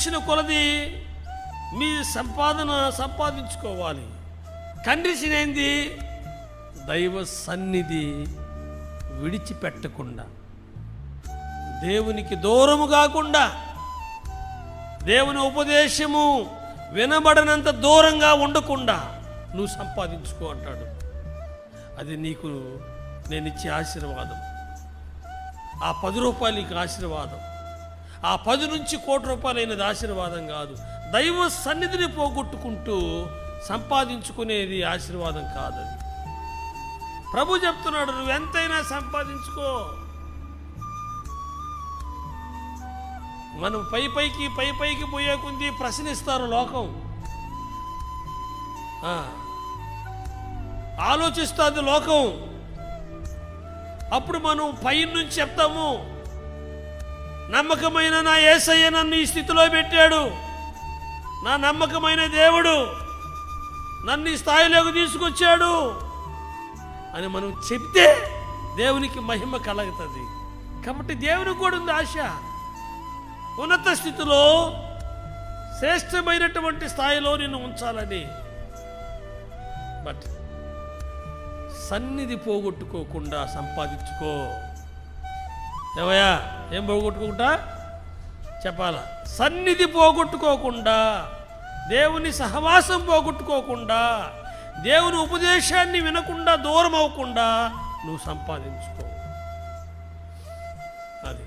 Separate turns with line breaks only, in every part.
ఇచ్చిన కొలది మీ సంపాదించుకోవాలి. కండిషన్ ఏంది? దైవ సన్నిధి విడిచిపెట్టకుండా, దేవునికి దూరము కాకుండా, దేవుని ఉపదేశము వినబడనంత దూరంగా ఉండకుండా నువ్వు సంపాదించుకో అంటాడు. అది నీకు నేను ఇచ్చే ఆశీర్వాదం. ఆ 10 రూపాయలు నీకు ఆశీర్వాదం. ఆ 10 నుంచి ₹1,00,00,000 అయినది ఆశీర్వాదం కాదు. దైవ సన్నిధిని పోగొట్టుకుంటూ సంపాదించుకునేది ఆశీర్వాదం కాదు. ప్రభు చెప్తున్నాడు, నువ్వు ఎంతైనా సంపాదించుకో. మనం పైకి పోయే కొంది ప్రశ్నిస్తారు లోకం, ఆలోచిస్తుంది లోకం. అప్పుడు మనం పైనుంచి చెప్తాము, నమ్మకమైన నా యేసయ్య నన్ను ఈ స్థితిలో పెట్టాడు, నా నమ్మకమైన దేవుడు నన్ను ఈ స్థాయిలోకి తీసుకొచ్చాడు అని మనం చెప్తే దేవునికి మహిమ కలుగుతుంది. కాబట్టి దేవునికి కూడా ఉంది ఆశ, ఉన్నత స్థితిలో శ్రేష్టమైనటువంటి స్థాయిలో నిన్ను ఉంచాలని. బట్ సన్నిధి పోగొట్టుకోకుండా సంపాదించుకో. ఏమయ్యా, ఏం పోగొట్టుకుంటా చెప్పాలా? సన్నిధి పోగొట్టుకోకుండా, దేవుని సహవాసం పోగొట్టుకోకుండా, దేవుని ఉపదేశాన్ని వినకుండా దూరం అవ్వకుండా నువ్వు సంపాదించుకో. అది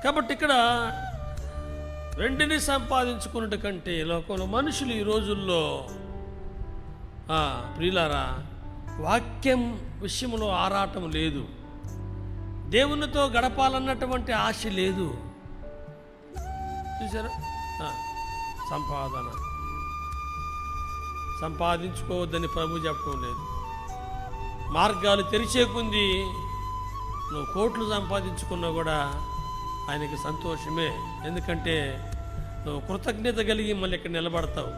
కాబట్టి ఇక్కడ వెండిని సంపాదించుకున్నట్టు కంటే లోకంలో మనుషులు ఈ రోజుల్లో ప్రియులారా వాక్యం విషయంలో ఆరాటం లేదు, దేవునితో గడపాలన్నటువంటి ఆశ లేదు. చూసారా? సంపాదించుకోవద్దని ప్రభు చెప్పడం లేదు. మార్గాలు తెరిచే కొంది నువ్వు కోట్లు సంపాదించుకున్నా కూడా ఆయనకి సంతోషమే. ఎందుకంటే నువ్వు కృతజ్ఞత కలిగి మళ్ళీ ఇక్కడ నిలబడతావు.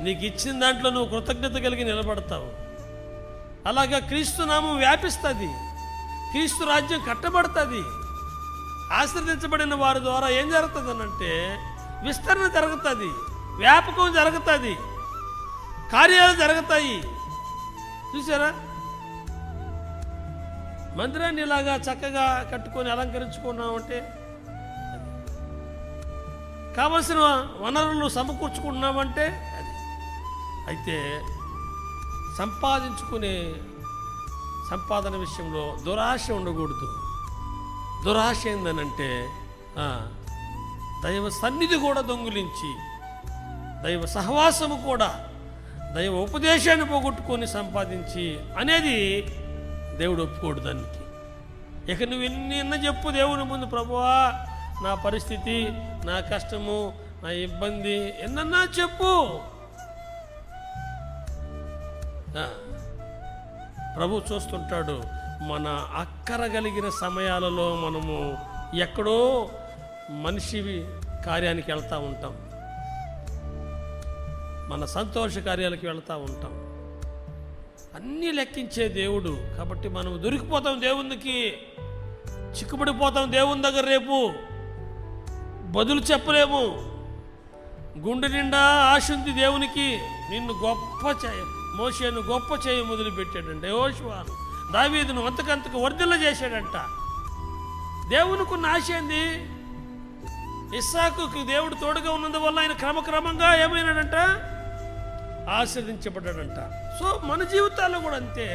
నీకు ఇచ్చిన దాంట్లో నువ్వు కృతజ్ఞత కలిగి నిలబడతావు. అలాగా క్రీస్తు నామం వ్యాపిస్తుంది, క్రీస్తు రాజ్యం కట్టబడుతుంది. ఆశీర్వదించబడిన వారి ద్వారా ఏం జరుగుతుందనంటే విస్తరణ జరుగుతుంది, వ్యాపకం జరుగుతుంది, కార్యాలు జరుగుతాయి. చూసారా? మందిరాన్ని ఇలాగా చక్కగా కట్టుకొని అలంకరించుకున్నామంటే, కావలసిన వనరులు సమకూర్చుకుంటున్నామంటే అది. అయితే సంపాదన విషయంలో దురాశ ఉండకూడదు. దురాశ ఏందనంటే దైవ సన్నిధి కూడా దొంగిలించి, దైవ సహవాసము కూడా, దైవ ఉపదేశాన్ని పోగొట్టుకొని సంపాదించి అనేది దేవుడు ఒప్పుకోడు దానికి. ఇక నువ్వు ఎన్న చెప్పు దేవుని ముందు, ప్రభువా నా పరిస్థితి, నా కష్టము, నా ఇబ్బంది ఎన్నన్నా చెప్పు. ప్రభు చూస్తుంటాడు. మన అక్కరగలిగిన సమయాలలో మనము ఎక్కడో మనిషి కార్యానికి వెళ్తూ ఉంటాం, మన సంతోష కార్యాలకు వెళ్తూ ఉంటాం. అన్నీ లెక్కించే దేవుడు. కాబట్టి మనం దొరికిపోతాం దేవునికి, చిక్కుబడిపోతాం దేవుని దగ్గర. రేపు బదులు చెప్పలేము. గుండె నిండా ఆశ ఉంది దేవునికి. నిన్ను మోషేను గొప్ప చేయి మొదలుపెట్టాడంట, యెహోషువను, దావీదును అంతకంతకు వర్ధిల్ల చేశాడంట. దేవునికున్న ఆశ ఏంది? ఇస్సాకుకి దేవుడు తోడుగా ఉన్నందువల్ల ఆయన క్రమక్రమంగా ఏమైనాడంట? ఆశీర్వదించబడ్డాడంట. సో మన జీవితాల్లో కూడా అంతే.